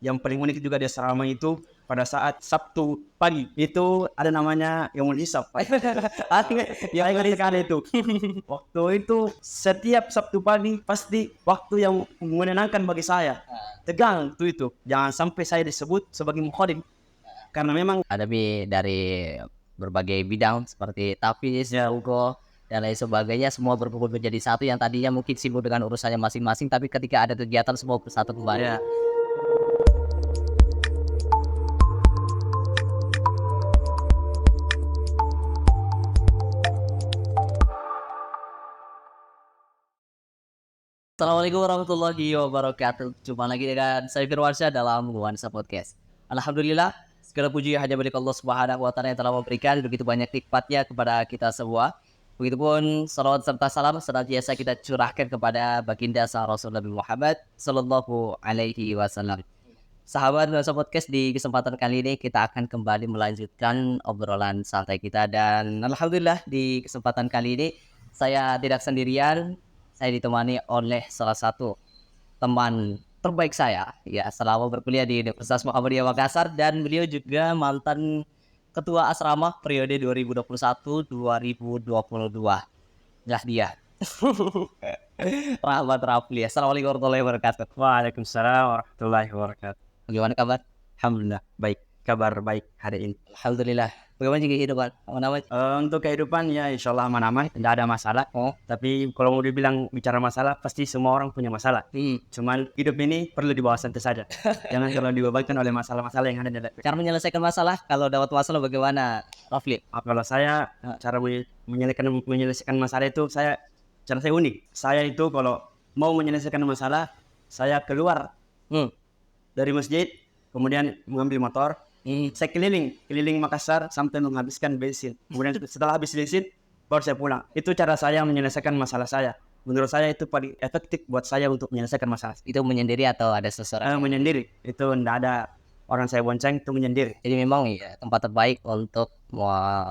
Yang paling unik juga di asrama itu pada saat Sabtu pagi itu ada namanya yang hisap. Artinya yang sekali itu. Waktu itu setiap Sabtu pagi pasti waktu yang menyenangkan bagi saya. Tegang itu. Jangan sampai saya disebut sebagai mukhadim. Karena memang ada dari berbagai bidang seperti tafis, hukum, dan lain sebagainya, semua berkumpul menjadi satu yang tadinya mungkin sibuk dengan urusannya masing-masing, tapi ketika ada kegiatan semua bersatu kembali. ya. Assalamualaikum warahmatullahi wabarakatuh. Jumpa lagi dengan saya Firwansyah dalam Nuansa Podcast. Alhamdulillah, segala puji hanya milik Allah Subhanahu wa taala yang telah memberikan begitu banyak nikmatnya kepada kita semua. Begitupun salawat serta salam senantiasa kita curahkan kepada baginda sang Rasul Nabi Muhammad sallallahu alaihi wasallam. Sahabat Nuansa Podcast, di kesempatan kali ini kita akan kembali melanjutkan obrolan santai kita, dan alhamdulillah di kesempatan kali ini saya tidak sendirian. Saya ditemani oleh salah satu teman terbaik saya ya selama berkuliah di Universitas Muhammadiyah Makassar, dan beliau juga mantan ketua asrama periode 2021-2022. Nah dia Rahmat Rafli. Assalamualaikum warahmatullahi wabarakatuh. Waalaikumsalam warahmatullahi wabarakatuh. Bagaimana kabar? Alhamdulillah baik. Kabar baik hari ini. Alhamdulillah. Bagaimana juga kehidupan? Untuk kehidupan ya insya Allah aman-aman, tidak ada masalah. Tapi kalau mau dibilang bicara masalah, pasti semua orang punya masalah. Cuman hidup ini perlu dibawa santai saja. Jangan kalau dibebankan oleh masalah-masalah yang ada di dalam. Cara menyelesaikan masalah, kalau dapat masalah bagaimana, Rafli? Kalau saya cara menyelesaikan masalah itu cara saya unik. Saya itu kalau mau menyelesaikan masalah, saya keluar dari masjid, kemudian mengambil motor. Saya keliling Makassar sampai menghabiskan bensin. Kemudian setelah habis bensin, baru saya pulang. Itu cara saya menyelesaikan masalah saya. Menurut saya itu paling efektif buat saya untuk menyelesaikan masalah. Itu menyendiri atau ada seseorang? Menyendiri. Itu tidak ada orang saya bonceng, itu menyendiri. Jadi memang ya tempat terbaik untuk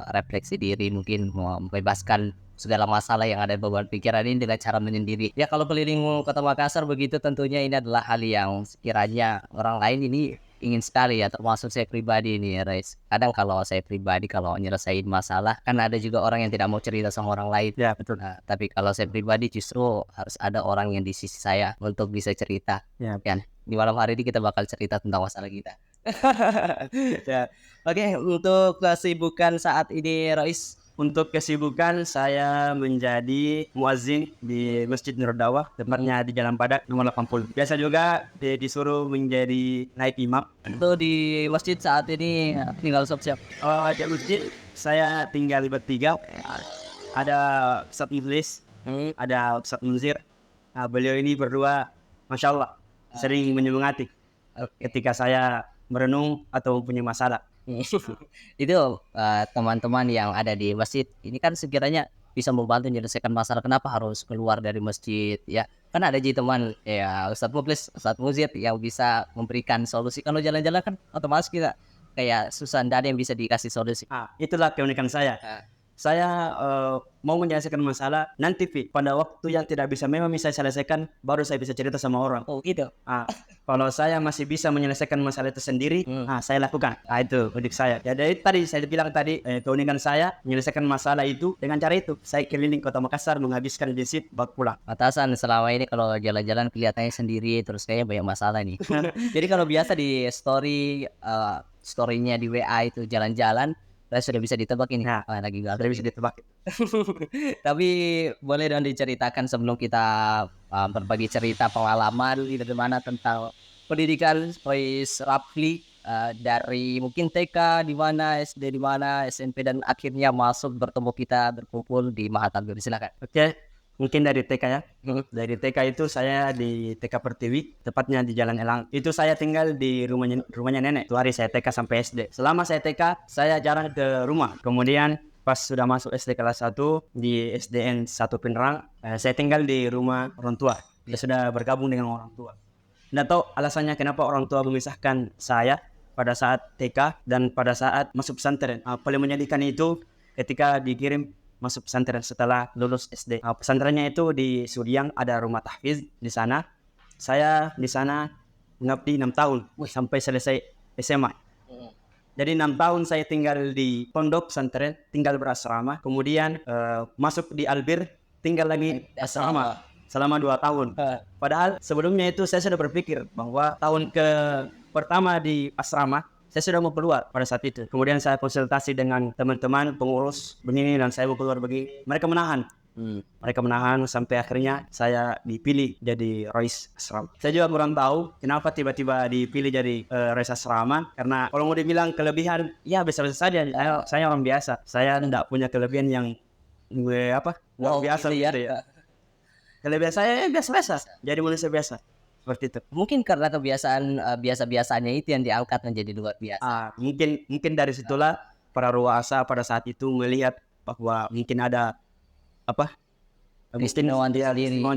refleksi diri, mungkin membebaskan segala masalah yang ada di beban pikiran ini dengan cara menyendiri. Ya kalau keliling kota Makassar begitu, tentunya ini adalah hal yang sekiranya orang lain ini ingin sekali ya, termasuk saya pribadi ini ya Reis. Kadang kalau saya pribadi kalau nyelesain masalah, kan ada juga orang yang tidak mau cerita sama orang lain. Ya betul. Nah, tapi kalau saya pribadi justru harus ada orang yang di sisi saya untuk bisa cerita. Ya. Kan di malam hari ini kita bakal cerita tentang masalah kita. Ya. Oke, untuk kesibukan saat ini Rois. Untuk kesibukan saya menjadi muazzin di Masjid Nur Dawah, tepatnya di Jalan Padak nomor 80. Biasa juga disuruh menjadi naib imam. Itu di masjid saat ini tinggal siap-siap. Di masjid saya tinggal bertiga. Ada Ustadz Iblis, ada Ustadz Munzir. Beliau ini berdua, masya Allah, sering menyemangati ketika saya merenung atau punya masalah. Itu teman-teman yang ada di masjid ini kan sekiranya bisa membantu menyelesaikan masalah. Kenapa harus keluar dari masjid ya? Kan ada jadi teman ya Ustadz Mublis, Ustadz Muzid yang bisa memberikan solusi. Kalau jalan-jalan kan otomatis kita kayak susah, tidak ada yang bisa dikasih solusi. Itulah keunikan saya. Saya mau menyelesaikan masalah nanti pada waktu yang tidak bisa memang bisa selesaikan, baru saya bisa cerita sama orang. Oh gitu. Kalau saya masih bisa menyelesaikan masalah itu sendiri, saya lakukan. Itu unik saya. Jadi tadi saya bilang tadi keunikan saya menyelesaikan masalah itu dengan cara itu. Saya keliling kota Makassar menghabiskan bensin baru pulang. Atasan selama ini kalau jalan-jalan kelihatannya sendiri terus kayaknya banyak masalah nih. Jadi kalau biasa di story-nya di WA itu jalan-jalan, sudah bisa ditebak ini lagi gak bisa ditebak. Tapi boleh dong diceritakan sebelum kita berbagi cerita pengalaman dari mana tentang pendidikan Rois Rafli, dari mungkin TK di mana, SD di mana, SMP, dan akhirnya masuk bertemu kita berkumpul di Mahatabir. Silakan. Oke. Mungkin dari TK ya. Dari TK itu saya di TK Pertiwi, tepatnya di Jalan Elang. Itu saya tinggal di rumahnya nenek. Itu hari saya TK sampai SD. Selama saya TK, saya jarang ke rumah. Kemudian pas sudah masuk SD kelas 1 di SDN 1 Pinerang, saya tinggal di rumah orang tua. Saya sudah bergabung dengan orang tua. Nggak tahu alasannya kenapa orang tua memisahkan saya pada saat TK dan pada saat masuk pesantren. Paling menyedihkan itu ketika dikirim masuk pesantren setelah lulus SD. Pesantrennya itu di Sudiang, ada rumah tahfiz di sana. Saya di sana mengabdi 6 tahun sampai selesai SMA. Jadi 6 tahun saya tinggal di pondok pesantren, tinggal berasrama, kemudian masuk di Albir, tinggal lagi asrama selama 2 tahun. Padahal sebelumnya itu saya sudah berpikir bahwa tahun pertama di asrama saya sudah mau keluar pada saat itu. Kemudian saya konsultasi dengan teman-teman pengurus begini dan saya mau keluar begini. Mereka menahan. Mereka menahan sampai akhirnya saya dipilih jadi Rois Asrama. Saya juga kurang tahu kenapa tiba-tiba dipilih jadi Rois Asrama. Karena kalau mau dibilang kelebihan, ya biasa-biasa saja. Saya orang biasa. Saya tidak punya kelebihan yang luar biasa gitu ya. gitu ya. Kelebihan saya biasa-biasa. Jadi manusia biasa. Seperti itu. Mungkin karena kebiasaan biasa-biasanya itu yang diangkat menjadi luar biasa. Mungkin dari situlah para ruasa pada saat itu melihat bahwa mungkin ada Keistimewaan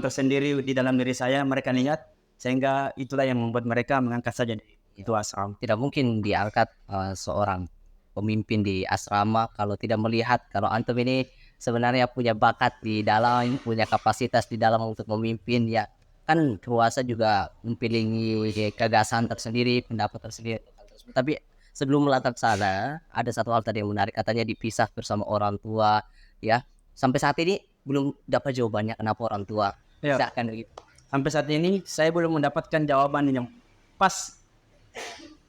tersendiri di dalam diri saya, mereka lihat, sehingga itulah yang membuat mereka mengangkat saja itu asrama. Tidak mungkin diangkat seorang pemimpin di asrama kalau tidak melihat kalau antum ini sebenarnya punya bakat di dalam, punya kapasitas di dalam untuk memimpin. Ya kan kuasa juga memiliki gagasan tersendiri, pendapat tersendiri. Tapi sebelum melangkah ke sana, ada satu hal tadi yang menarik, katanya dipisah bersama orang tua, ya. Sampai saat ini belum dapat jawabannya kenapa orang tua pisahkan begitu. Sampai saat ini saya belum mendapatkan jawaban yang pas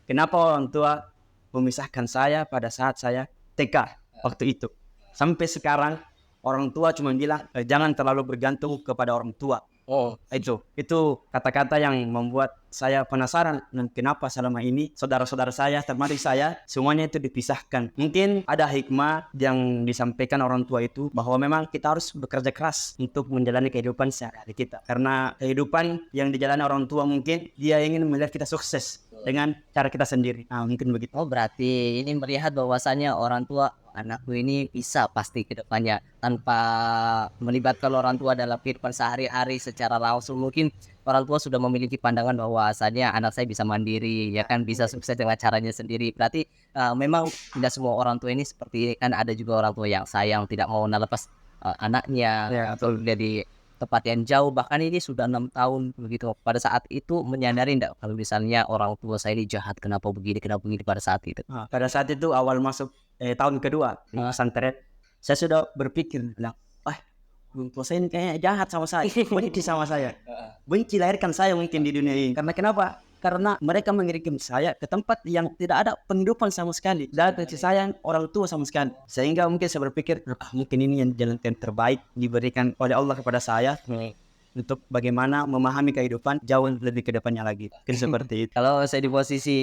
kenapa orang tua memisahkan saya pada saat saya TK waktu itu. Sampai sekarang orang tua cuma bilang jangan terlalu bergantung kepada orang tua. Itu kata-kata yang membuat saya penasaran dan kenapa selama ini saudara-saudara saya, termasuk saya, semuanya itu dipisahkan. Mungkin ada hikmah yang disampaikan orang tua itu bahwa memang kita harus bekerja keras untuk menjalani kehidupan sehari-hari kita. Karena kehidupan yang dijalani orang tua mungkin dia ingin melihat kita sukses dengan cara kita sendiri. Mungkin begitu. Berarti ini melihat bahwasannya orang tua, anakku ini bisa pasti ke depannya tanpa melibatkan orang tua dalam kehidupan sehari-hari secara langsung. Mungkin orang tua sudah memiliki pandangan bahwasannya anak saya bisa mandiri, ya kan, bisa sukses dengan caranya sendiri. Berarti memang tidak semua orang tua ini seperti ini, kan ada juga orang tua yang sayang, tidak mau melepas anaknya atau dari tempat yang jauh. Bahkan ini sudah 6 tahun begitu. Pada saat itu menyadari enggak kalau misalnya orang tua saya ini jahat, kenapa begini pada saat itu? Pada saat itu awal masuk tahun kedua di pesantren, saya sudah berpikir bilang, orang tua saya ini kayaknya jahat sama saya, benci sama saya, benci lahirkan saya mungkin di dunia ini. Karena kenapa? Karena mereka mengirim saya ke tempat yang tidak ada penghidupan sama sekali, dan kasih sayang orang tua sama sekali. Sehingga mungkin saya berpikir, mungkin ini yang jalan yang terbaik diberikan oleh Allah kepada saya untuk bagaimana memahami kehidupan jauh lebih ke depannya lagi. Mungkin seperti itu. Kalau saya di posisi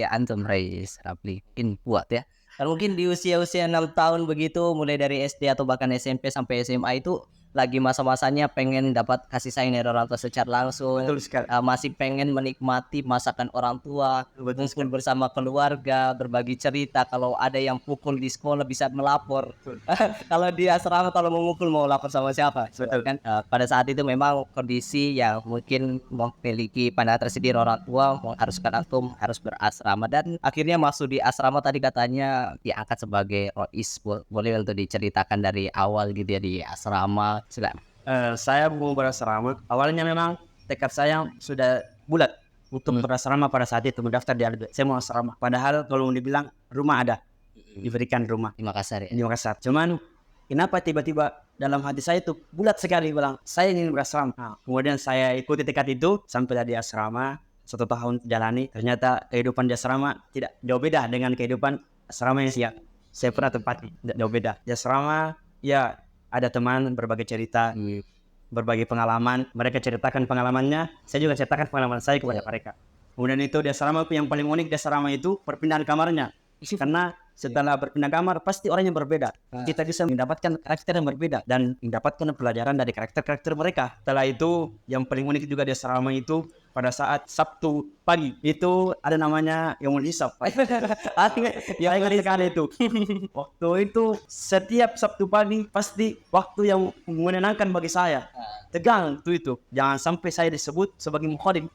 antum, Reis Rapli, mungkin kuat ya. Kalau mungkin di usia-usia 6 tahun begitu, mulai dari SD atau bahkan SMP sampai SMA itu lagi masa-masanya pengen dapat kasih sayang dari orang tua secara langsung. Betul sekali. Masih pengen menikmati masakan orang tua, mungkin bersama keluarga, berbagi cerita. Kalau ada yang pukul di sekolah bisa melapor. Kalau di asrama kalau memukul mau lapor sama siapa? Betul. Kan pada saat itu memang kondisi yang mungkin memiliki pandangan tersendiri orang tua mengharuskan antum harus berasrama, dan akhirnya masuk di asrama. Tadi katanya diangkat sebagai Rois. Boleh untuk diceritakan dari awal gitu ya di asrama? Saya mau berasrama. Awalnya memang tekad saya sudah bulat untuk berasrama pada saat itu, mendaftar di Albir. Saya mau asrama. Padahal kalau dibilang rumah ada, diberikan rumah Di Makassar ya. di Makassar. Cuman kenapa tiba-tiba dalam hati saya itu bulat sekali bilang saya ingin berasrama. Kemudian saya ikuti tekad itu sampai di asrama. 1 tahun jalani. Ternyata kehidupan di asrama tidak jauh beda dengan kehidupan asrama yang saya pernah tempati. Tidak jauh beda. Di asrama ya ada teman berbagi cerita, berbagi pengalaman. Mereka ceritakan pengalamannya, saya juga ceritakan pengalaman saya kepada mereka. Kemudian itu di asrama yang paling unik di asrama itu perpindahan kamarnya. Karena setelah berpindah kamar pasti orangnya berbeda. Kita bisa mendapatkan karakter yang berbeda dan mendapatkan pelajaran dari karakter-karakter mereka. Setelah itu yang paling unik juga di asrama itu pada saat Sabtu pagi itu ada namanya Yaumul Hisab. Yang ingat sekali itu. Waktu itu setiap Sabtu pagi pasti waktu yang menyenangkan bagi saya. Tegang itu. Jangan sampai saya disebut sebagai mukhadim.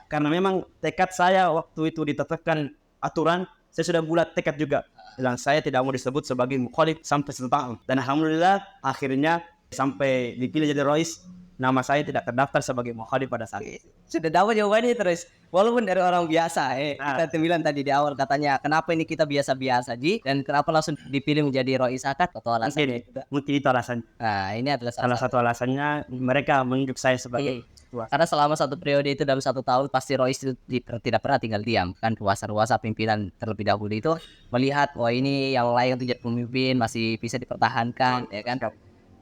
Karena memang tekad saya waktu itu ditetapkan aturan, saya sudah bulat tekad juga. Dan saya tidak mau disebut sebagai mukhalif sampai 1 tahun. Dan alhamdulillah akhirnya sampai dipilih jadi Rois nama saya tidak terdaftar sebagai mukhadif pada saat itu. Sudah dapat jawabannya terus. Walaupun dari orang biasa, kita bilang tadi di awal katanya kenapa ini kita biasa-biasa Ji dan kenapa langsung dipilih menjadi Rois Akad atau alasan Mungkin itu alasannya. Nah, ini adalah Salah satu alasannya mereka menunjuk saya sebagai ketua. karena selama satu periode itu dalam 1 tahun pasti Rois itu tidak pernah tinggal diam kan, ruasa-ruasa pimpinan terlebih dahulu itu melihat wah ini yang lain untuk jadi pemimpin masih bisa dipertahankan ya kan.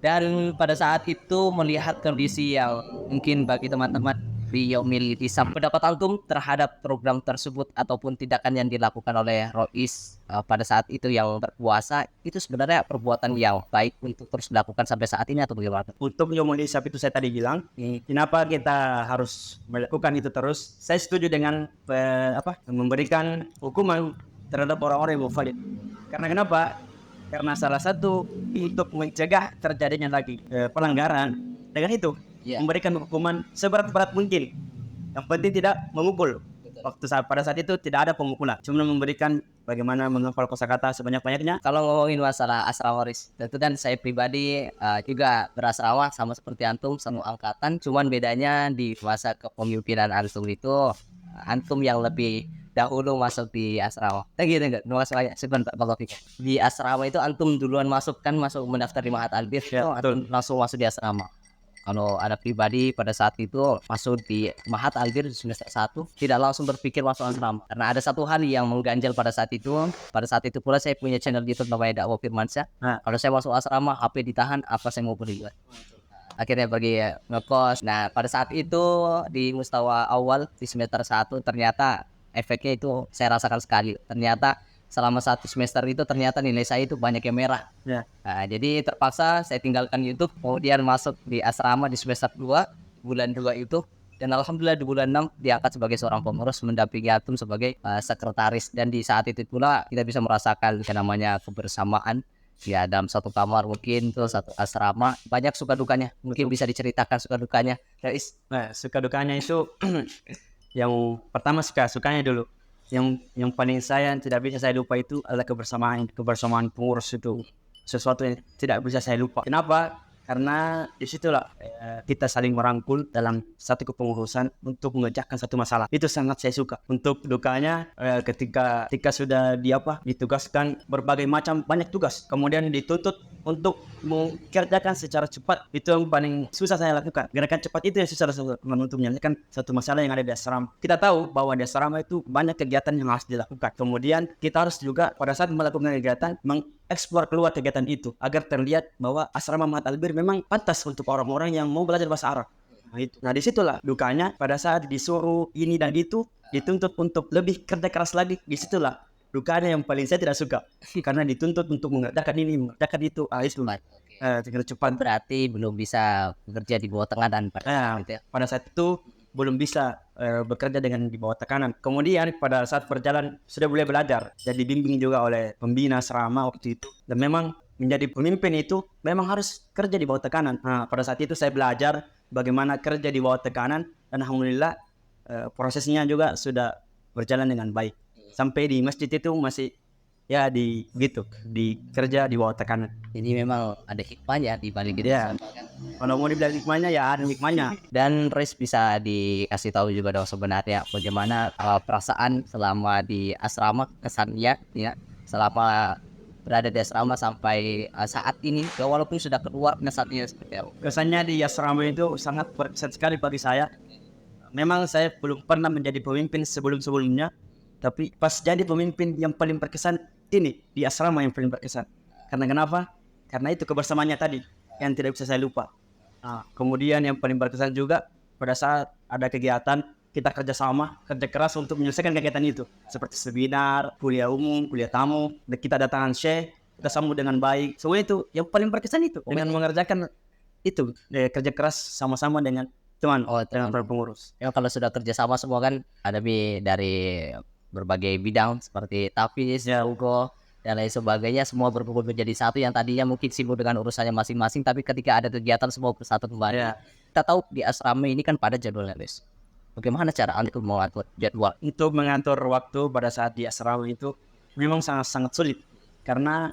Dan pada saat itu melihat kondisi yang mungkin bagi teman-teman di Yaumil Hisab, pendapat antum terhadap program tersebut ataupun tindakan yang dilakukan oleh Rois pada saat itu yang berkuasa itu sebenarnya perbuatan yang baik untuk terus dilakukan sampai saat ini atau bagaimana? Untuk Yaumil Hisab itu saya tadi bilang, kenapa kita harus melakukan itu terus? Saya setuju dengan memberikan hukuman terhadap orang-orang yang mukhalif. Karena kenapa? Karena salah satu untuk mencegah terjadinya lagi pelanggaran. Dengan itu memberikan hukuman seberat-berat mungkin. Yang penting tidak memukul. Pada saat itu tidak ada pemukulan, cuma memberikan bagaimana menghafal kosakata sebanyak-banyaknya. Kalau ngomongin masalah asrama Rois, tentu kan saya pribadi juga berasrama sama seperti antum, satu angkatan. Cuman bedanya di masa kepemimpinan antum itu antum yang lebih dahulu masuk di asrama. Gitu enggak? Sebentar Pak Taufik. Di asrama itu antum duluan masuk mendaftar di Mahat Albir, langsung masuk di asrama. Kalau ada pribadi pada saat itu masuk di Mahat Albir di semester 1 tidak langsung berpikir masuk asrama. Karena ada satu hal yang mengganjal pada saat itu. Pada saat itu pula saya punya channel YouTube namanya Dakwah Firmansyah. Kalau saya masuk asrama HP ditahan, apa saya mau pergi? Akhirnya pergi ngekos. Nah pada saat itu di mustawa awal di semester 1 ternyata efeknya itu saya rasakan sekali. Ternyata selama 1 semester itu ternyata nilai saya itu banyak yang merah. Nah, jadi terpaksa saya tinggalkan YouTube, kemudian masuk di asrama di semester 2 bulan 2 itu, dan alhamdulillah di bulan 6 diangkat sebagai seorang pengurus mendampingi antum sebagai sekretaris. Dan di saat itu pula kita bisa merasakan yang namanya kebersamaan ya dalam satu kamar, mungkin tuh satu asrama. Banyak suka dukanya, mungkin bisa diceritakan suka dukanya Rais. Nah, suka dukanya itu yang pertama sukanya dulu. Yang paling saya tidak bisa saya lupa itu adalah kebersamaan pengurus itu. Sesuatu yang tidak bisa saya lupa. Kenapa? Karena disitulah kita saling merangkul dalam satu kepengurusan untuk mengerjakan satu masalah. Itu sangat saya suka. Untuk dukanya ketika sudah ditugaskan berbagai macam banyak tugas, kemudian dituntut untuk mengerjakan secara cepat. Itu yang paling susah saya lakukan. Gerakan cepat itu yang susah untuk menyelesaikan satu masalah yang ada di asrama. Kita tahu bahwa di asrama itu banyak kegiatan yang harus dilakukan. Kemudian kita harus juga pada saat melakukan kegiatan mengeksplor keluar kegiatan itu agar terlihat bahwa asrama Mahat Albir memang pantas untuk orang-orang yang mau belajar bahasa Arab. Nah disitulah dukanya pada saat disuruh ini dan itu, dituntut untuk lebih kerja keras lagi. Disitulah dukanya yang paling saya tidak suka, karena dituntut untuk mengerjakan ini, mengerjakan itu. Tinggal cepat. Berarti belum bisa bekerja di bawah tekanan pada saat itu belum bisa bekerja dengan di bawah tekanan. Kemudian pada saat berjalan sudah boleh belajar, jadi dibimbing juga oleh pembina asrama waktu itu. Dan memang menjadi pemimpin itu memang harus kerja di bawah tekanan. Nah, pada saat itu saya belajar bagaimana kerja di bawah tekanan, dan alhamdulillah prosesnya juga sudah berjalan dengan baik. Sampai di masjid itu masih kerja di bawah tekanan. Jadi memang ada hikmahnya di balik itu. Kalau mau dibilang hikmahnya ya ada hikmahnya. Dan Rais bisa dikasih tahu juga dong sebenarnya bagaimana perasaan selama di asrama, kesannya ya selama berada di asrama sampai saat ini, walaupun sudah keluar kesannya seperti apa? Kesannya di asrama itu sangat berkesan sekali bagi saya. Memang saya belum pernah menjadi pemimpin sebelum-sebelumnya, tapi pas jadi pemimpin yang paling berkesan ini di asrama yang paling berkesan. Karena kenapa? Karena itu kebersamaannya tadi yang tidak bisa saya lupa. Kemudian yang paling berkesan juga pada saat ada kegiatan kita kerja keras untuk menyelesaikan kegiatan itu, seperti seminar, kuliah umum, kuliah tamu, dan kita datangan syekh, kita sambut dengan baik. Semua itu yang paling berkesan itu dengan mengerjakan itu kerja keras sama-sama dengan teman pengurus. Ya kalau sudah kerja sama semua kan ada dari berbagai bidang seperti tafiz, hukum dan lain sebagainya, semua berkumpul menjadi satu yang tadinya mungkin sibuk dengan urusannya masing-masing, tapi ketika ada kegiatan semua bersatu kembali. Kita tahu di asrama ini kan pada jadwalnya, Res. Bagaimana cara antum mengatur jadwal? Itu mengatur waktu pada saat di asrama itu memang sangat sulit, karena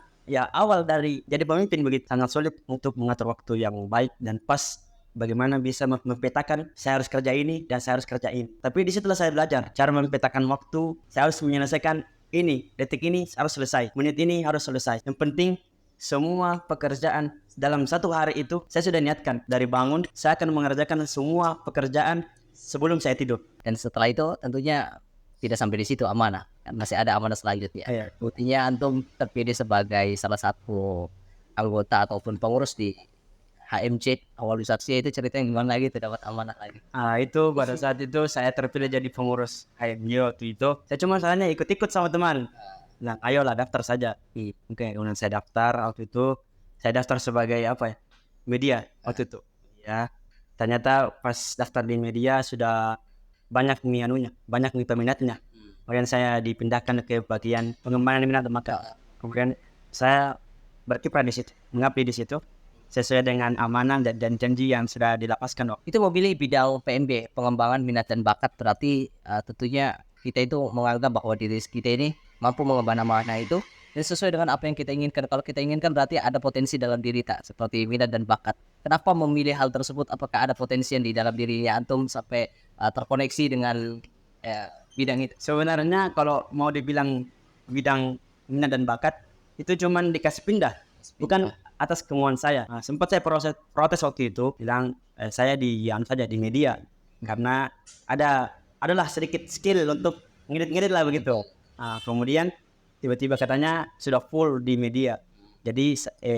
awal dari jadi pemimpin begitu sangat sulit untuk mengatur waktu yang baik dan pas bagaimana bisa memetakan saya harus kerja ini dan saya harus kerja ini. Tapi di situlah saya belajar cara memetakan waktu. Saya harus menyelesaikan ini, detik ini harus selesai, menit ini harus selesai. Yang penting semua pekerjaan dalam satu hari itu saya sudah niatkan dari bangun saya akan mengerjakan semua pekerjaan sebelum saya tidur. Dan setelah itu tentunya tidak sampai di situ amanah, kan masih ada amanah selanjutnya. Iya. Buktinya antum terpilih sebagai salah satu anggota ataupun pengurus di HMC awal Saksi. Itu ceritanya gimana lagi tuh dapat amanah lagi? Itu pada saat itu saya terpilih jadi pengurus HMJ waktu itu. Saya cuma salahnya ikut-ikut sama teman. Nah, ayolah daftar saja. Oke, kemudian saya daftar waktu itu. Saya daftar sebagai apa ya? Media waktu itu. Ya, ternyata pas daftar di media sudah banyak banyak peminatnya. Kemudian saya dipindahkan ke bagian pengembangan minat dan bakat. Kemudian saya berkiprah di situ, mengabdi di situ sesuai dengan amanah dan janji yang sudah dilapaskan. Itu memilih bidang PMB, pengembangan minat dan bakat, berarti tentunya kita itu menganggap bahwa diri kita ini mampu mengembangkan amanah itu dan sesuai dengan apa yang kita inginkan. Kalau kita inginkan berarti ada potensi dalam diri tak, seperti minat dan bakat. Kenapa memilih hal tersebut? Apakah ada potensi yang di dalam diri antum sampai terkoneksi dengan bidang itu? Sebenarnya kalau mau dibilang bidang minat dan bakat itu cuman dikasih pindah, bukan atas kemauan saya. Sempat saya protes waktu itu, bilang saya di media karena adalah sedikit skill untuk ngedit lah begitu. Kemudian tiba-tiba katanya sudah full di media, jadi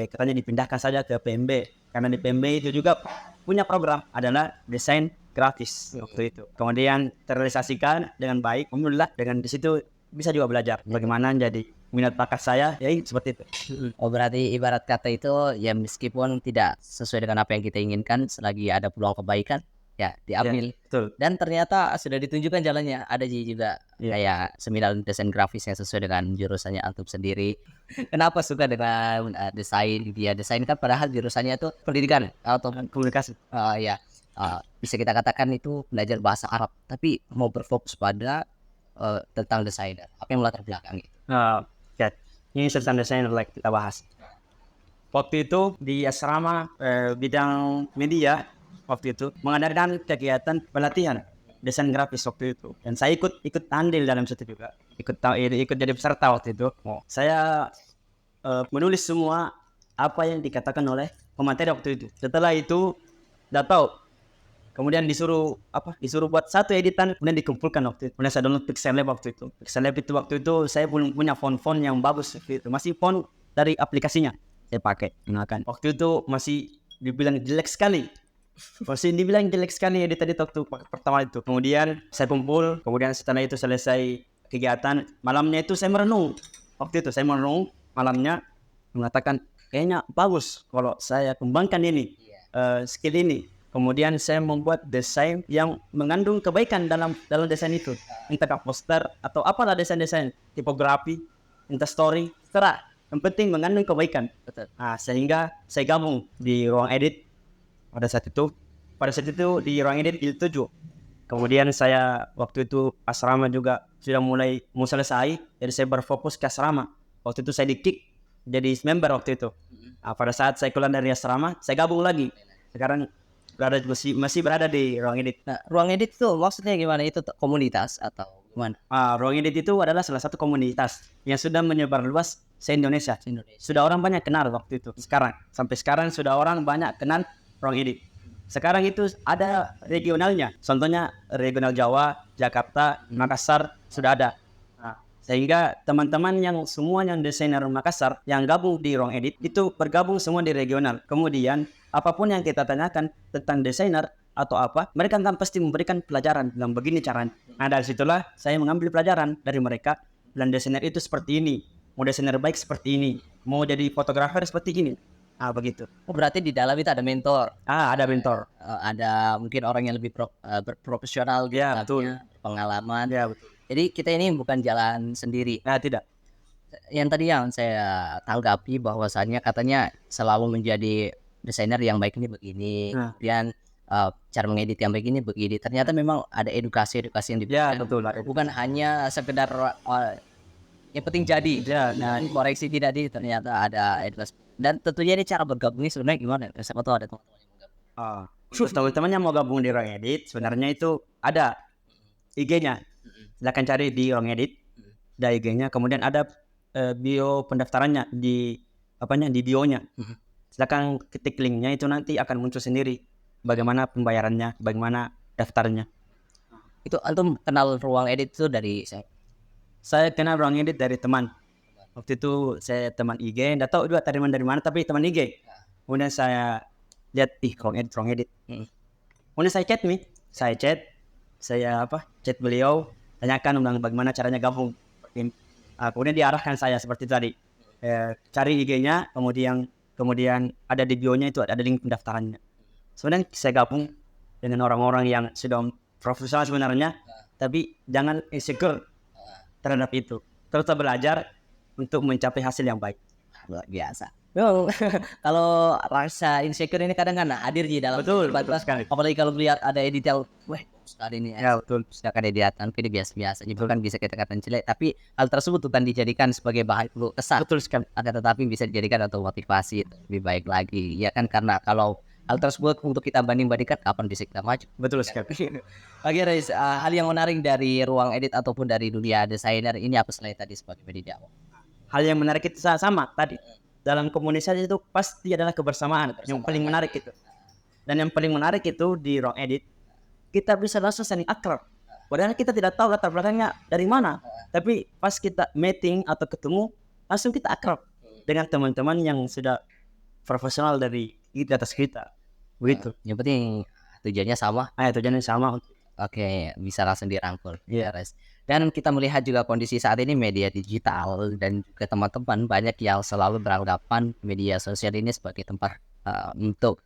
katanya dipindahkan saja ke PMB karena di PMB itu juga punya program adalah desain grafis waktu itu. Kemudian terrealisasikan dengan baik, alhamdulillah. Dengan di situ bisa juga belajar bagaimana jadi minat bakat saya, ya seperti itu. Oh, berarti ibarat kata itu ya meskipun tidak sesuai dengan apa yang kita inginkan, selagi ada peluang kebaikan ya diambil. Ya, betul. Dan ternyata sudah ditunjukkan jalannya. Ada juga kayak seminar desain grafis yang sesuai dengan jurusannya antum sendiri. Kenapa suka dengan desain? Dia desain kan padahal jurusannya itu pendidikan atau Komunikasi. bisa kita katakan itu belajar bahasa Arab, tapi mau berfokus pada tentang desainer. Apa yang melatar belakang itu? Ini tentang desain kita bahas. Waktu itu di asrama bidang media waktu itu mengadakan kegiatan pelatihan desain grafis waktu itu, dan saya ikut andil dalam situ juga, ikut jadi peserta waktu itu. Saya menulis semua apa yang dikatakan oleh pemateri waktu itu. Setelah itu udah tahu, kemudian disuruh buat satu editan, kemudian dikumpulkan waktu itu. Kemudian saya download Pixel Lab waktu itu. Pixel Lab itu waktu itu saya belum punya font yang bagus waktu itu, masih font dari aplikasinya saya pakai gunakan. Waktu itu masih dibilang jelek sekali. Edit waktu pertama itu. Kemudian saya kumpul, kemudian setelah itu selesai kegiatan, malamnya itu saya merenung. Waktu itu saya merenung malamnya, mengatakan kayaknya bagus kalau saya kembangkan ini skill ini. Kemudian saya membuat desain yang mengandung kebaikan dalam desain itu, entah poster atau apalah desain tipografi, entah story, terserah. Yang penting mengandung kebaikan. Sehingga saya gabung di ruang edit. Pada saat itu di ruang edit Guild 7. Kemudian saya waktu itu asrama juga sudah mau selesai, jadi saya berfokus ke asrama. Waktu itu saya di-kick jadi member waktu itu. Pada saat saya keluar dari asrama, saya gabung lagi. Sekarang masih berada di ruang edit. Nah, ruang edit itu maksudnya gimana? Itu komunitas atau gimana? Ruang edit itu adalah salah satu komunitas yang sudah menyebar luas se-Indonesia. Sudah orang banyak kenal waktu itu. Sampai sekarang sudah orang banyak kenal ruang edit. Sekarang itu ada regionalnya. Contohnya regional Jawa, Jakarta, Makassar sudah ada. Sehingga teman-teman yang desainer Makassar yang gabung di ruang edit itu bergabung semua di regional. Kemudian apapun yang kita tanyakan tentang desainer atau apa, mereka kan pasti memberikan pelajaran bilang begini caranya. Dari situlah saya mengambil pelajaran dari mereka. Dan desainer itu seperti ini, mau desainer baik seperti ini, mau jadi fotografer seperti ini. Begitu. Oh, berarti di dalam itu ada mentor. Ada mentor. Ada mungkin orang yang lebih berprofesional, ya, betul. Pengalaman. Ya, betul. Jadi kita ini bukan jalan sendiri. Tidak. Yang tadi yang saya tanggapi bahwasannya katanya selalu menjadi desainer yang baik ini begini, kemudian cara mengedit yang baik ini begini. Ternyata memang ada edukasi yang diberikan. Ya, betul. Bukan hanya sekedar yang penting jadi. Nah, koreksi tidak ternyata ada edukasi. Dan tentunya ini cara bergabungnya sebenarnya gimana? Siapa tahu ada teman-teman yang bergabung. Terus teman-teman yang mau gabung di Ruang Edit, sebenarnya itu ada IG-nya. Silakan cari di Ruang Edit, ada IG-nya. Kemudian ada bio pendaftarannya di di bio-nya. Silakan ketik linknya, itu nanti akan muncul sendiri bagaimana pembayarannya, bagaimana daftarnya. Itu antum kenal Ruang Edit itu dari saya. Saya kenal Ruang Edit dari teman. Waktu itu saya teman IG, enggak tahu juga dari mana, tapi teman IG. Kemudian saya lihat Ruang Edit. Kemudian saya chat, chat beliau, tanyakan bagaimana caranya gabung. Kemudian diarahkan saya seperti tadi, cari IG-nya, kemudian ada di bio-nya itu ada link pendaftarannya. Sebenarnya saya gabung dengan orang-orang yang sudah profesional sebenarnya, tapi jangan insecure terhadap itu. Terus belajar untuk mencapai hasil yang baik. Luar biasa. Memang kalau rasa insecure ini kadang kan hadir di dalam Betul sekali. Apalagi kalau melihat ada edit yang sekali ini ya betul. Sedangkan edit tapi ini biasa-biasa itu kan bisa kita katakan jelek, tapi hal tersebut bukan dijadikan sebagai bahan keluh kesah. Betul sekali. Akan tetapi bisa dijadikan untuk motivasi lebih baik lagi. Ya kan, karena kalau hal tersebut untuk kita banding-bandingkan, kapan bisa kita maju. Betul sekali. Oke Reis, hal yang menarik dari Ruang Edit ataupun dari dunia desainer ini apa selain tadi sebagai media dakwah? Hal yang menarik itu sama tadi. Dalam komunikasi itu pasti adalah kebersamaan. Yang paling menarik itu. Dan yang paling menarik itu di Ruang Edit, kita bisa langsung saling akrab. Padahal kita tidak tahu latar belakangnya dari mana. Tapi pas kita meeting atau ketemu, langsung kita akrab dengan teman-teman yang sudah profesional di atas kita. Begitu. Yang penting tujuannya sama. Tujuannya sama. Oke, bisa langsung dirangkul. Iya. Res. Dan kita melihat juga kondisi saat ini media digital dan juga teman-teman banyak yang selalu beranggapan media sosial ini sebagai tempat untuk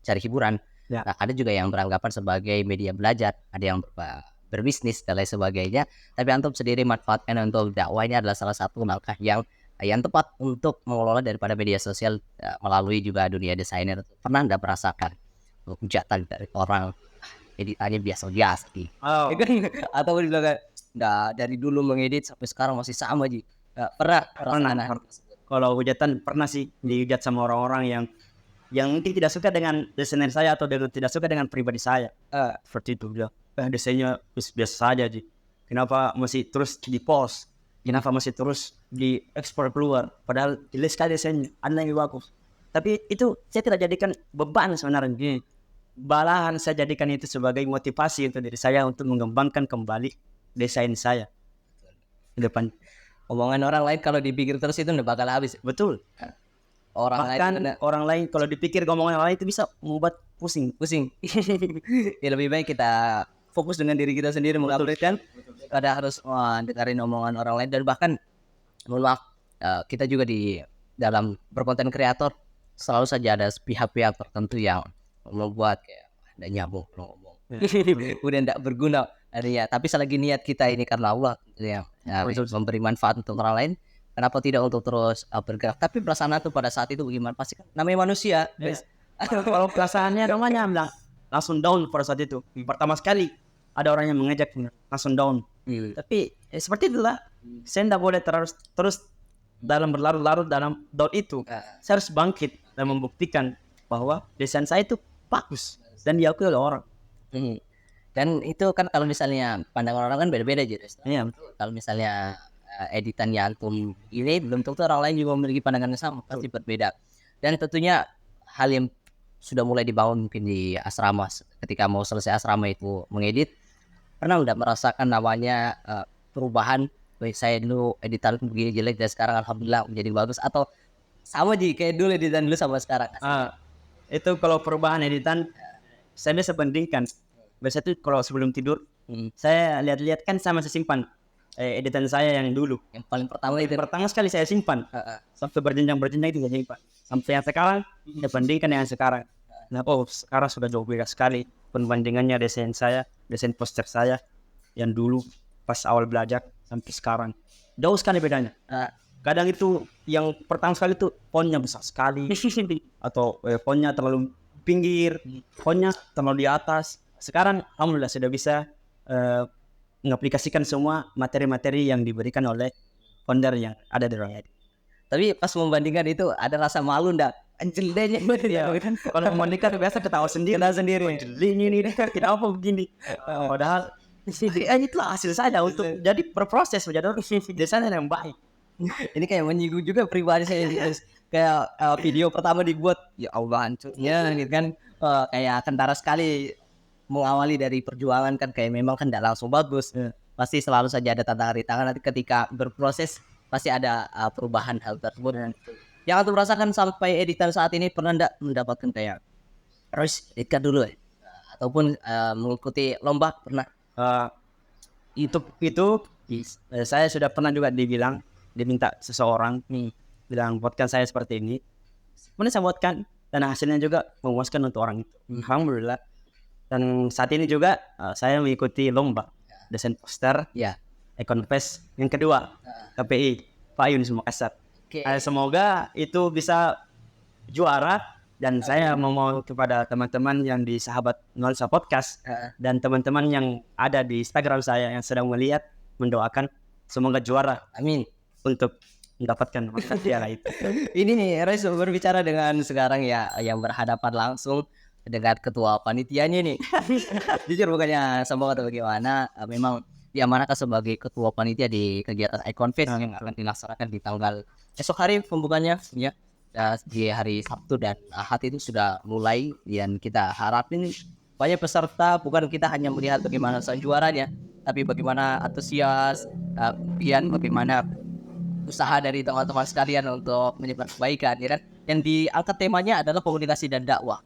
cari hiburan. Ya. Nah, ada juga yang beranggapan sebagai media belajar, ada yang berbisnis dan lain sebagainya. Tapi antum sendiri manfaatkan untuk dakwahnya adalah salah satu langkah yang tepat untuk mengelola daripada media sosial melalui juga dunia desainer. Pernah Anda merasakan hujatan dari orang editannya biasa-biasa gitu? Atau dibilang dari dulu mengedit sampai sekarang masih sama aja? Pernah. Kalau hujatan pernah sih, dihujat sama orang-orang yang mungkin tidak suka dengan desainer saya atau tidak suka dengan pribadi saya. Seperti itu bilang, desainnya biasa saja sih. Kenapa masih terus di post? Kenapa masih terus diekspor keluar? Padahal jelas sekali desainnya, ada yang bagus. Tapi itu saya tidak jadikan beban sebenarnya. Malahan saya jadikan itu sebagai motivasi untuk diri saya untuk mengembangkan kembali desain saya ke depan. Omongan orang lain kalau dipikir terus itu nggak bakal habis. Betul. Orang lain kalau dipikir ngomongan orang lain itu bisa membuat pusing. Ya lebih baik kita fokus dengan diri kita sendiri mengupgrade, kada harus dengerin omongan orang lain. Dan bahkan mohon maaf, kita juga di dalam berkonten kreator selalu saja ada pihak-pihak tertentu yang membuat kayak ada nyambung ngomong udah tidak berguna ya. Tapi selagi niat kita ini karena Allah ya, memberi manfaat untuk orang lain, kenapa tidak untuk terus bergerak? Tapi perasaan itu pada saat itu bagaimana? Pasti kan namanya manusia. Kalau perasaannya namanya bilang langsung down pada saat itu. Pertama sekali ada orang yang mengejek langsung down. Tapi seperti itulah. Saya tidak boleh terus dalam berlarut-larut dalam down itu. Saya harus bangkit dan membuktikan bahwa desain saya itu bagus dan diakui oleh orang. Dan itu kan kalau misalnya pandangan orang kan beda-beda aja. Iya. Kalau misalnya editan yang antum ini belum tentu orang lain juga memiliki pandangan yang sama, pasti berbeda. Dan tentunya hal yang sudah mulai dibangun mungkin di asrama, ketika mau selesai asrama itu mengedit, pernah udah merasakan namanya perubahan? Saya dulu editan begini jelek dan sekarang alhamdulillah menjadi bagus, atau sama aja kayak dulu editan dulu sama sekarang? Itu kalau perubahan editan saya bisa bandingkan. Biasanya tuh kalau sebelum tidur saya lihat-lihat kan sama saya simpan editan saya yang dulu. Yang paling pertama itu pertama sekali saya simpan. Sampai berjenjang itu saya simpan. Sampai yang sekarang saya bandingkan dengan sekarang. Nah, sekarang sudah jauh beda sekali perbandingannya desain saya, desain poster saya yang dulu pas awal belajar sampai sekarang. Jauh sekali bedanya. Kadang itu yang pertama sekali itu fontnya besar sekali atau fontnya terlalu pinggir, fontnya terlalu di atas. Sekarang alhamdulillah sudah bisa mengaplikasikan semua materi-materi yang diberikan oleh founder yang ada di Ruang Edit. Tapi pas membandingkan itu ada rasa malu ndak? Anjlenya Ya, kalau mau nikah biasa ketawa sendiri. Ini kenapa begini? Padahal itulah hasil saya untuk jadi berproses menjadi desainer yang baik. Ini kayak menyinggung juga pribadi saya kayak video pertama dibuat ya Allah hancurnya gitu kan. Kayak kentara sekali mengawali dari perjuangan kan, kayak memang kan tidak langsung bagus. Pasti selalu saja ada tantangan di tangan, nanti ketika berproses pasti ada perubahan hal tersebut. Yang aku rasakan sampai editan saat ini, pernah enggak mendapatkan kayak harus editkan dulu ya? Ataupun mengikuti lomba pernah? Itu saya sudah pernah juga diminta seseorang bilang buatkan saya seperti ini. Kemudian saya buatkan dan hasilnya juga memuaskan untuk orang itu. Alhamdulillah. Dan saat ini juga saya mengikuti lomba desain poster Icon Fest yang kedua KPI Pak Yunis Makassar. Semoga itu bisa juara, dan saya mau kepada teman-teman yang di Sahabat Nuansa Podcast dan teman-teman yang ada di Instagram saya yang sedang melihat, mendoakan semoga juara. Amin. Untuk mendapatkan piala itu. Ini nih Reis berbicara dengan sekarang ya yang berhadapan langsung dengan ketua panitianya nih. Jujur bukannya sombong atau bagaimana, memang diamanahkan sebagai ketua panitia di kegiatan Icon Fest yang akan dilaksanakan di tanggal esok hari pembukanya ya. Di hari Sabtu dan Ahad itu sudah mulai, dan kita harapin banyak peserta, bukan kita hanya melihat bagaimana sang juaranya, tapi bagaimana antusias, kemudian bagaimana usaha dari teman-teman sekalian untuk menyebar kebaikan ya kan. Yang diangkat temanya adalah komunikasi dan dakwah.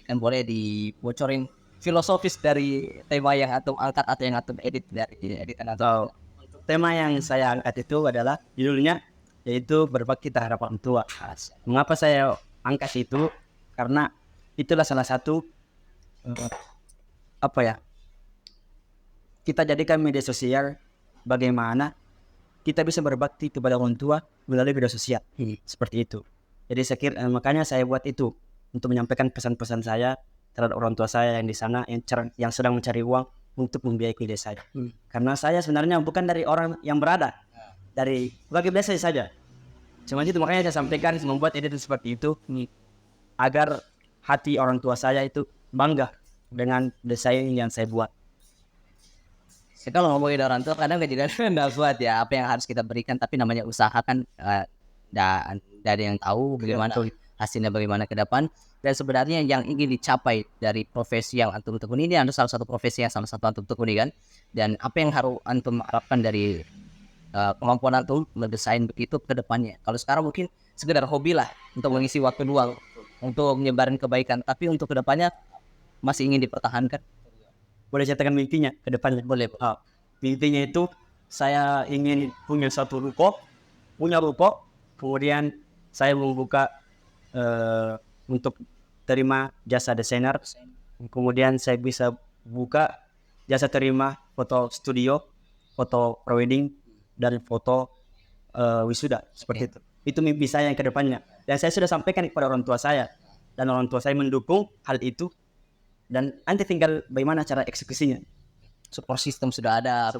Kan boleh dibocorin filosofis dari tema yang antum angkat atau yang antum edit dari editan atau tema yang saya angkat itu adalah judulnya yaitu berbakti terhadap orang tua. Mengapa saya angkat itu? Karena itulah salah satu kita jadikan media sosial bagaimana kita bisa berbakti kepada orang tua melalui media sosial. Seperti itu. Jadi makanya saya buat itu untuk menyampaikan pesan-pesan saya terhadap orang tua saya yang di sana yang sedang mencari uang untuk membiayai kuliah saya. Karena saya sebenarnya bukan dari orang yang berada, dari bagi biasa saja. Cuma itu makanya saya sampaikan membuat editan seperti itu agar hati orang tua saya itu bangga dengan desain yang saya buat. Kalau ngomongin orang tua kadang tidak buat ya apa yang harus kita berikan, tapi namanya usaha kan dari yang tahu bagaimana hasilnya bagaimana ke depan. Dan sebenarnya yang ingin dicapai dari profesi yang antum tekuni ini ada salah satu profesi yang salah satu antum tekuni kan. Dan apa yang harus antum harapkan dari kemampuan antum mendesain begitu ke depannya. Kalau sekarang mungkin sekedar hobi lah untuk mengisi waktu luang, untuk menyebarin kebaikan, tapi untuk ke depannya masih ingin dipertahankan. Boleh catakan mimpinya ke depannya? Boleh. Mimpinya itu saya ingin punya satu ruko, kemudian saya membuka untuk terima jasa desainer, kemudian saya bisa buka jasa terima foto studio, foto prewedding, dan foto wisuda, seperti itu. Itu mimpi saya yang ke depannya, dan saya sudah sampaikan kepada orang tua saya, dan orang tua saya mendukung hal itu, dan nanti tinggal bagaimana cara eksekusinya. Support system sudah ada,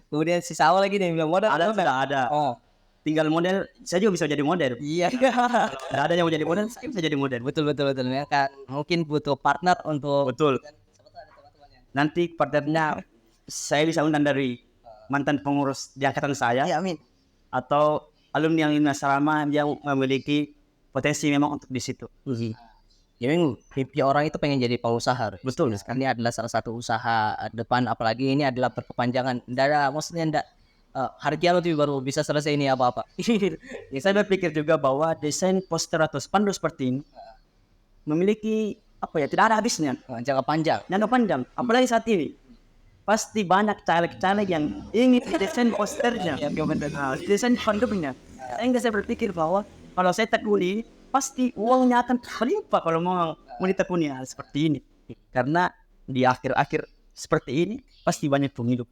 Kemudian sisa awal lagi nih bilang modal sudah ada. Tinggal model, saya juga bisa jadi model. Iya. Kalau ada yang mau jadi model, saya bisa jadi model. Betul ya kan. Mungkin butuh partner untuk. Betul. Nanti partnernya saya bisa undang dari mantan pengurus di angkatan saya. Ya, amin. Atau alumni yang asrama yang memiliki potensi memang untuk di situ. Ya memang mimpi orang itu pengen jadi pengusaha. Betul. Ini adalah salah satu usaha depan, apalagi ini adalah berkepanjangan. Maksudnya hari kiamat itu baru bisa selesai ini apa-apa. Ya, saya berpikir juga bahwa desain poster atau spanduk seperti ini memiliki tidak ada habisnya. Jangka panjang. Apalagi saat ini. Pasti banyak caleg-caleg yang ingin desain posternya, desain spanduknya. Sehingga saya berpikir bahwa kalau saya tekuni, pasti uangnya akan berlimpah kalau mau ditekuni hal seperti ini. Karena di akhir-akhir seperti ini pasti banyak pemilu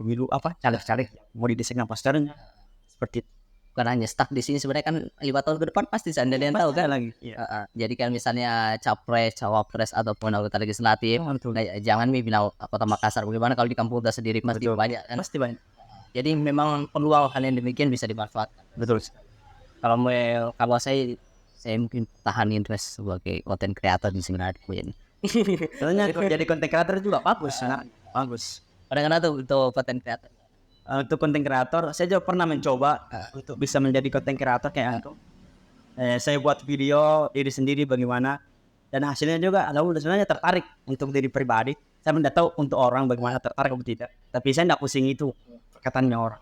caleg-caleg mau didesain posternya seperti itu. Bukan hanya stuck di sini, sebenarnya kan 5 tahun ke depan pasti Anda yang tahu kan lagi. Jadi kan misalnya capres, cawapres ataupun anggota legislatif, jangan bilang Kota Makassar, bagaimana kalau di kampung udah sendiri pasti banyak kan? Pasti banyak. Jadi memang peluang hal yang demikian bisa dimanfaatkan. Betul. Kalau saya saya mungkin tahan interest sebagai content creator di sebenarnya ini. Soalnya kalau jadi content creator juga bagus, bagus. Kadang-kadang tuh untuk content creator. Untuk content creator, saya juga pernah mencoba untuk bisa menjadi content creator kayak antum. Saya buat video diri sendiri bagaimana, dan hasilnya juga alhamdulillah sebenarnya tertarik untuk diri pribadi. Saya tidak tahu untuk orang bagaimana tertarik atau tidak, tapi saya tidak pusing itu perkataannya orang.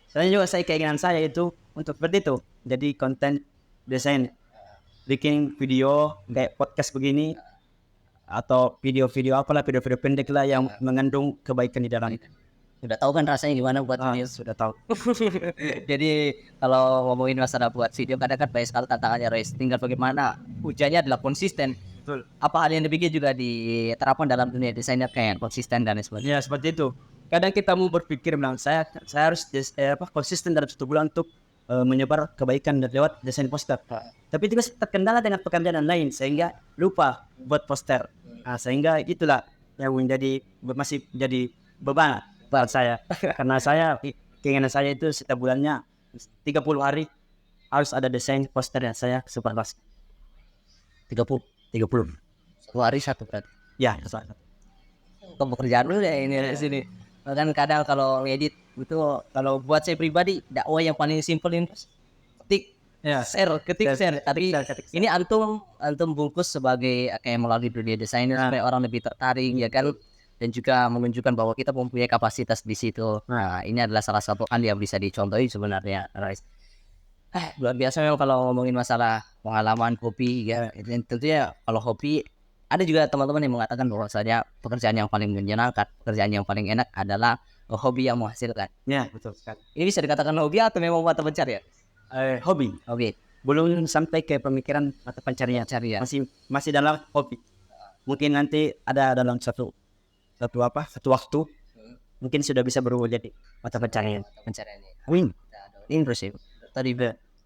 Soalnya juga keinginan saya itu untuk seperti itu, jadi konten desain, bikin video kayak podcast begini atau video-video apalah, video-video pendek lah yang mengandung kebaikan di dalamnya. Sudah tahu kan rasanya gimana buat video? Sudah tahu. Jadi kalau ngomongin masalah buat video kadang kan banyak sekali tantangannya, Royce. Tinggal bagaimana ujiannya adalah konsisten. Betul. Apa hal yang dipikir juga diterapkan dalam dunia desainer kayak konsisten dan sebagainya. Ya seperti itu. Kadang kita mau berpikir bilang saya harus konsisten dalam 1 bulan untuk menyebar kebaikan lewat desain poster. Tapi itu terkendala dengan pekerjaan lain sehingga lupa buat poster. Sehingga itulah yang masih jadi beban buat saya. Karena keinginan saya itu setiap bulannya 30 hari harus ada desain poster yang saya super pas. 30. 1 hari 1 berarti. Ya, Pekerjaan dulu deh ini di sini. Bahkan kadang kalau ngedit itu, kalau buat saya pribadi dakwah yang paling simpel ini ketik share. Tapi ini antum bungkus sebagai kayak melalui dunia desainer supaya orang lebih tertarik ya kan, dan juga menunjukkan bahwa kita mempunyai kapasitas di situ. Nah, ini adalah salah satu hal yang bisa dicontohi sebenarnya, Royce. Luar biasa memang kalau ngomongin masalah pengalaman hobi ya. Tentunya kalau hobi, ada juga teman-teman yang mengatakan bahwasanya pekerjaan yang paling menyenangkan, pekerjaan yang paling enak adalah hobi yang menghasilkan. Ya, betul sekali. Ini bisa dikatakan hobi atau memang mata pencarian? Hobi. Hobi. Belum sampai ke pemikiran mata pencarian. Masih dalam hobi. Mungkin nanti ada dalam satu waktu mungkin sudah bisa berubah jadi mata pencarian. Ini terus ya. Tadi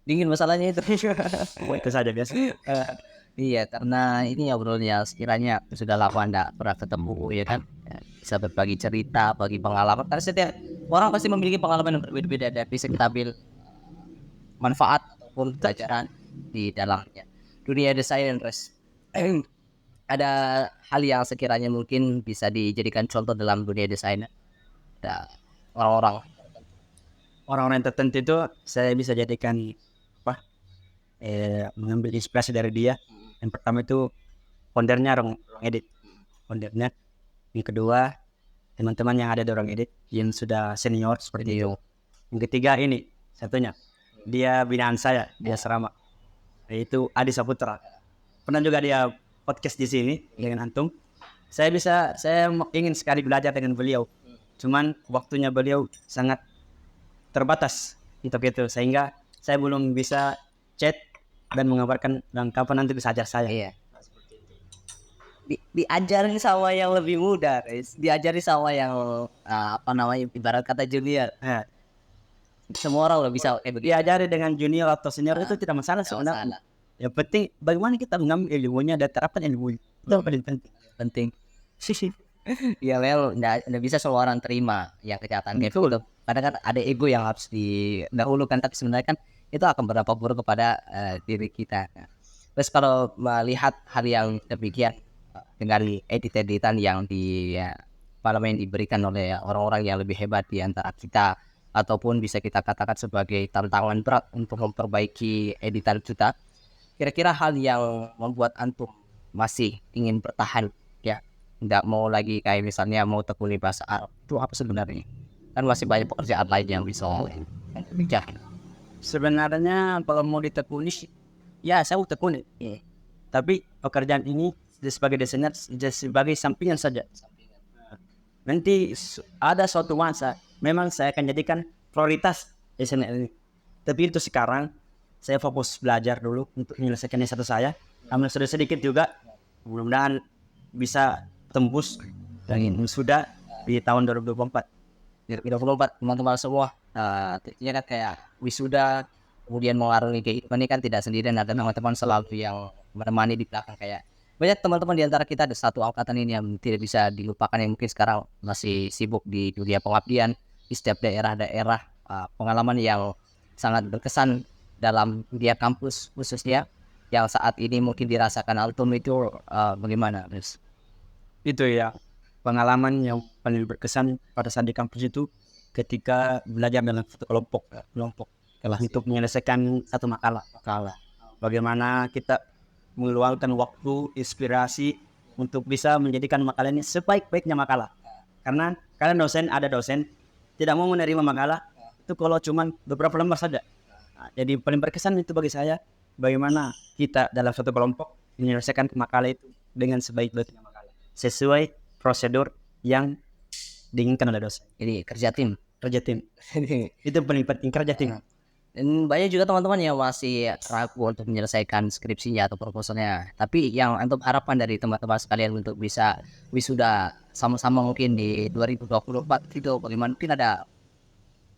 dingin masalahnya itu. Itu saja biasa. Iya, karena ini obrolannya sekiranya sudah lama anda pernah ketemu ya kan, bisa berbagi cerita, bagi pengalaman. Karena setiap orang pasti memiliki pengalaman yang berbeda-beda dan bisa kita ambil manfaat ataupun pelajaran di dalamnya. Dunia desain, Res. Ada hal yang sekiranya mungkin bisa dijadikan contoh dalam dunia desain. Ada orang-orang tertentu itu saya bisa jadikan mengambil inspirasi dari dia. Yang pertama itu foundernya Ruang Edit, foundernya. Yang kedua teman-teman yang ada di Ruang Edit yang sudah senior seperti itu. Yang ketiga ini satunya dia binaan saya, dia serama, yaitu Adi Saputra. Pernah juga dia podcast di sini dengan antum. Saya ingin sekali belajar dengan beliau, cuman waktunya beliau sangat terbatas untuk itu, sehingga saya belum bisa chat dan mengabarkan dan kapan nanti bisa ajar saya. Iya. Diajari sama yang lebih muda, guys. Diajari sama yang ibarat kata junior. Semua orang udah bisa diajari dengan junior atau senior itu tidak masalah sebenarnya. Yang penting bagaimana kita mengambil ilmunya dan terapkan ilmunya. Itu paling penting. Ya nggak bisa semua orang terima yang kejahatan kayak gitu. Kadang kan ada ego yang harus didahulukan, tapi sebenarnya kan itu akan berdampak buruk kepada diri kita. Terus kalau melihat hal yang demikian dengan editan yang diberikan oleh orang-orang yang lebih hebat di antara kita, ataupun bisa kita katakan sebagai tantangan berat untuk memperbaiki editan kita, kira-kira hal yang membuat antum masih ingin bertahan ya, nggak mau lagi kayak misalnya mau tekuni bahasa Arab, itu apa sebenarnya? Kan masih banyak pekerjaan lain yang bisa dikerjakan. Sebenarnya kalau mau ditekuni, ya saya mau tekuni. Tapi pekerjaan ini sebagai desainer sebagai sampingan saja. Nanti ada suatu masa memang saya akan jadikan prioritas desainer ini. Tapi itu sekarang saya fokus belajar dulu untuk menyelesaikan S1 saya. Amal sudah sedikit juga, mudah-mudahan bisa tembus dan sudah di tahun 2024. 2024 teman-teman semua, tentunya kan kayak wisuda kemudian mengarungi kehidupan ini kan tidak sendirian, ada teman-teman selalu yang menemani di belakang. Kayak banyak teman-teman di antara kita ada satu angkatan ini yang tidak bisa dilupakan, yang mungkin sekarang masih sibuk di dunia pengabdian di setiap daerah-daerah, pengalaman yang sangat berkesan dalam dunia kampus khususnya. yang saat ini mungkin dirasakan Altum itu bagaimana, Riz? Itu ya pengalaman yang paling berkesan pada saat di kampus itu ketika belajar dalam satu kelompok Kelas untuk menyelesaikan satu makalah. Bagaimana kita meluangkan waktu, inspirasi untuk bisa menjadikan makalah ini sebaik-baiknya makalah. Karena ada dosen tidak mau menerima makalah itu kalau cuma beberapa lembar saja. Nah, jadi paling berkesan itu bagi saya bagaimana kita dalam satu kelompok menyelesaikan makalah itu dengan sebaik-baiknya makalah sesuai prosedur yang diinginkan oleh dosen. Jadi kerja tim. Itu paling penting, kerja tim. Dan banyak juga teman-teman yang masih ragu untuk menyelesaikan skripsinya atau proposalnya. Tapi yang antum harapkan dari teman-teman sekalian untuk bisa wisuda sama-sama mungkin di 2024 itu bagaimana? Mungkin ada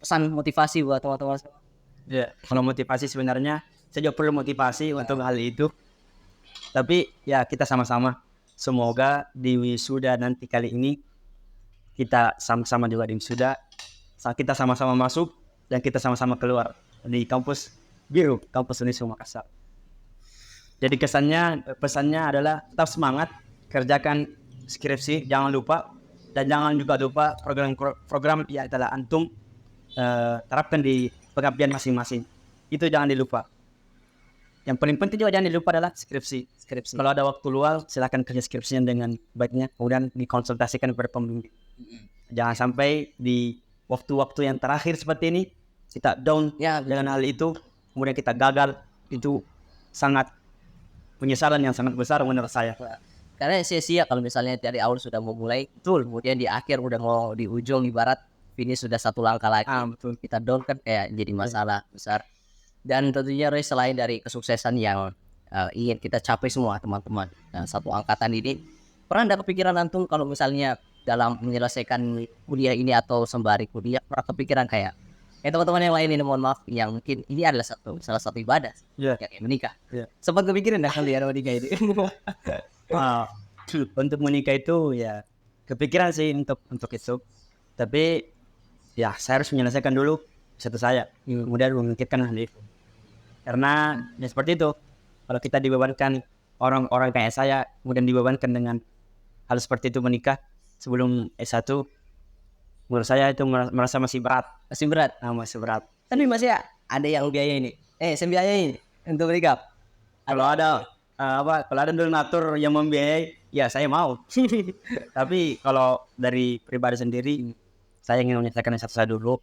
pesan motivasi buat teman-teman. Ya, kalau motivasi sebenarnya saya juga perlu motivasi untuk hal itu. Tapi ya kita sama-sama. Semoga di wisuda nanti kali ini kita sama-sama juga di wisuda. Kita sama-sama masuk dan kita sama-sama keluar di kampus biru, kampus Uniswa Makassar. Jadi pesannya adalah tetap semangat, kerjakan skripsi, jangan lupa, dan jangan juga lupa program yang telah antum terapkan di pengabdian masing-masing. Itu jangan dilupa. Yang paling penting juga jangan dilupa adalah skripsi. Kalau ada waktu luang, silakan kerja skripsinya dengan baiknya, kemudian dikonsultasikan kepada pembimbing. Jangan sampai di waktu-waktu yang terakhir seperti ini kita down dengan hal itu, kemudian kita gagal. Itu sangat penyesalan yang sangat besar menurut saya. Karena sia-sia kalau misalnya dari awal sudah mau mulai, kemudian di akhir udah mau di ujung ibarat finish sudah satu langkah lagi. Betul. Kita down kan kayak jadi masalah besar. Dan tentunya Roy, selain dari kesuksesan yang ingin kita capai semua teman-teman, nah, satu angkatan ini, pernah ada kepikiran antum kalau misalnya dalam menyelesaikan kuliah ini atau sembari kuliah pernah kepikiran kayak teman-teman yang lain ini, mohon maaf, yang mungkin ini adalah salah satu ibadah kayak menikah. Sempat kepikiran dah kalian menikah ini? Untuk menikah itu ya kepikiran sih untuk itu. Tapi ya saya harus menyelesaikan dulu satu saya, kemudian memikirkan hal itu. Karena ya seperti itu, kalau kita dibebankan orang-orang kayak saya, kemudian dibebankan dengan hal seperti itu menikah sebelum S1, menurut saya itu merasa masih berat. Masih berat? Masih berat. Tapi masih ada yang biaya ini. Saya biayain untuk menikah. Kalau ada kalau ada donatur yang membiayai, ya saya mau. Tapi kalau dari pribadi sendiri, saya ingin menyelesaikan S1 dulu,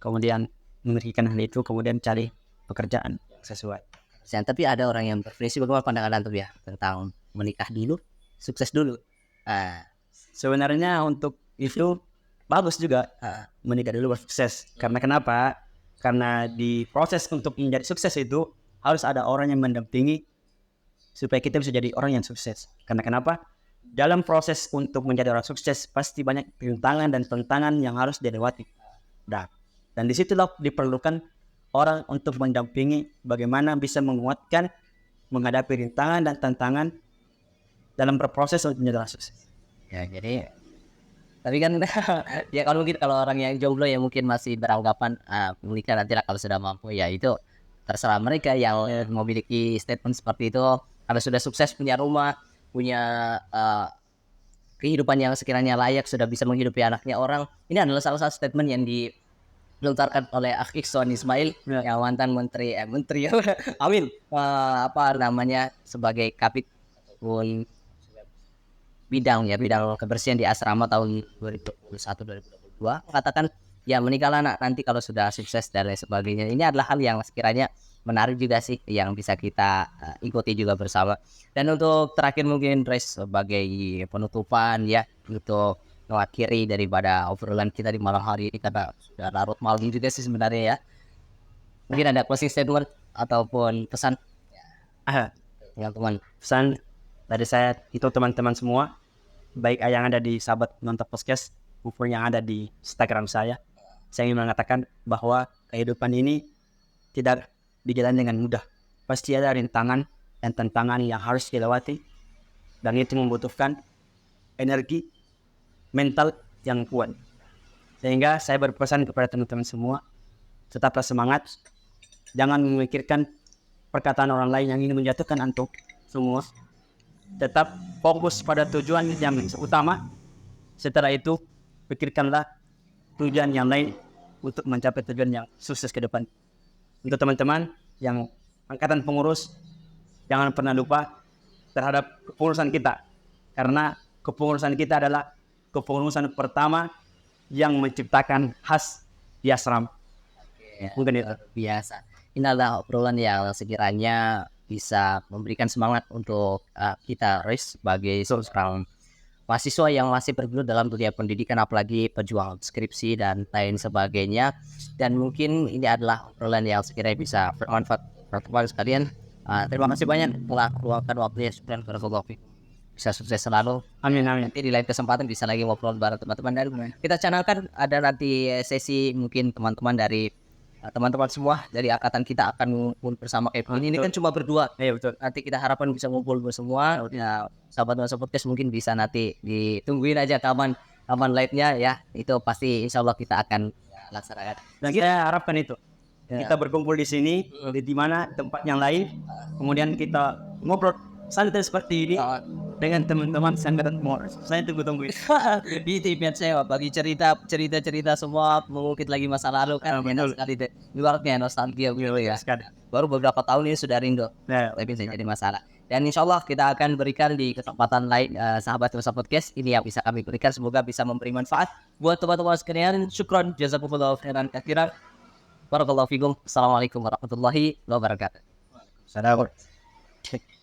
kemudian memikirkan hal itu, kemudian cari pekerjaan sesuai. Tapi ada orang yang berprinsip, bagaimana pandangan antum ya tentang menikah dulu, sukses dulu? Sebenarnya untuk itu bagus juga menikah dulu baru sukses. Karena kenapa? Karena di proses untuk menjadi sukses itu harus ada orang yang mendampingi supaya kita bisa jadi orang yang sukses. Karena kenapa? Dalam proses untuk menjadi orang sukses pasti banyak rintangan dan tantangan yang harus dilewati. Dan disitulah diperlukan orang untuk mendampingi bagaimana bisa menguatkan menghadapi rintangan dan tantangan dalam berproses untuk menjadi orang sukses. Ya, jadi tapi kan ya kalau orang yang jomblo yang mungkin masih beranggapan menikah nanti lah kalau sudah mampu, ya itu terserah mereka yang memiliki statement seperti itu karena sudah sukses, punya rumah, punya kehidupan yang sekiranya layak, sudah bisa menghidupi anaknya orang. Ini adalah salah satu statement yang dilontarkan oleh Akh Iksan Ismail yang mantan menteri amin sebagai kapit ataupun bidang kebersihan di asrama tahun 2021-2022 mengatakan ya menikahlah nanti kalau sudah sukses dan lain sebagainya. Ini adalah hal yang sekiranya menarik juga sih yang bisa kita ikuti juga bersama. Dan untuk terakhir mungkin Res sebagai penutupan ya untuk mengakhiri daripada obrolan kita di malam hari ini karena sudah larut malam juga sih sebenarnya ya. Mungkin ada closing statement ataupun pesan teman-teman. Pesan dari saya itu teman-teman semua, baik yang ada di sahabat nonton podcast maupun yang ada di Instagram saya ingin mengatakan bahwa kehidupan ini tidak dijalani dengan mudah. Pasti ada rintangan dan tantangan yang harus dilewati, dan itu membutuhkan energi mental yang kuat. Sehingga saya berpesan kepada teman-teman semua, tetaplah semangat, jangan memikirkan perkataan orang lain yang ingin menjatuhkan antum semua. Tetap fokus pada tujuan yang utama. Setelah itu pikirkanlah tujuan yang lain untuk mencapai tujuan yang sukses ke depan. Untuk teman-teman yang angkatan pengurus, jangan pernah lupa terhadap kepengurusan kita. Karena kepengurusan kita adalah kepengurusan pertama yang menciptakan khas di asram. Mungkin itu. Biasa. Ini adalah obrolan yang sekiranya bisa memberikan semangat untuk kita sebagai seorang mahasiswa yang masih bergelut dalam dunia pendidikan, apalagi pejuang skripsi dan lain sebagainya. Dan mungkin ini adalah obrolan yang sekiranya bisa bermanfaat untuk teman sekalian. Terima kasih banyak telah meluangkan waktunya. Syukran barakallahu fikum. Bisa sukses selalu. Amin, amin. Nanti di lain kesempatan bisa lagi ngobrol bareng teman-teman. Dan kita canangkan ada nanti sesi mungkin teman-teman dari teman-teman semua dari angkatan kita akan ngumpul bersama kayak begini. Ini kan cuma berdua. Iya, betul. Nanti kita harapkan bisa ngumpul semua. Ya, sahabat-sahabat podcast mungkin bisa nanti ditungguin aja kapan live-nya ya. Itu pasti insya Allah kita akan laksanakan. Dan saya harapkan itu. Ya. Kita berkumpul di sini, di mana tempat yang lain. Kemudian kita ngobrol santai seperti ini dengan teman-teman angkatan pengurus. Saya tunggu-tunggu itu. Di impian saya bagi cerita semua, mengungkit lagi masa lalu kan enak sekali deh. Ibaratnya nostalgia gitu ya. Baru beberapa tahun ini sudah rindu. Nah, Tapi bisa jadi masalah. Dan insya Allah kita akan berikan di kesempatan lain sahabat podcast ini yang bisa kami berikan, semoga bisa memberi manfaat buat teman-teman sekalian. Syukron jazakumullahu khairan katsiran. Barakallahu fikum. Assalamualaikum warahmatullahi wabarakatuh. Assalamualaikum.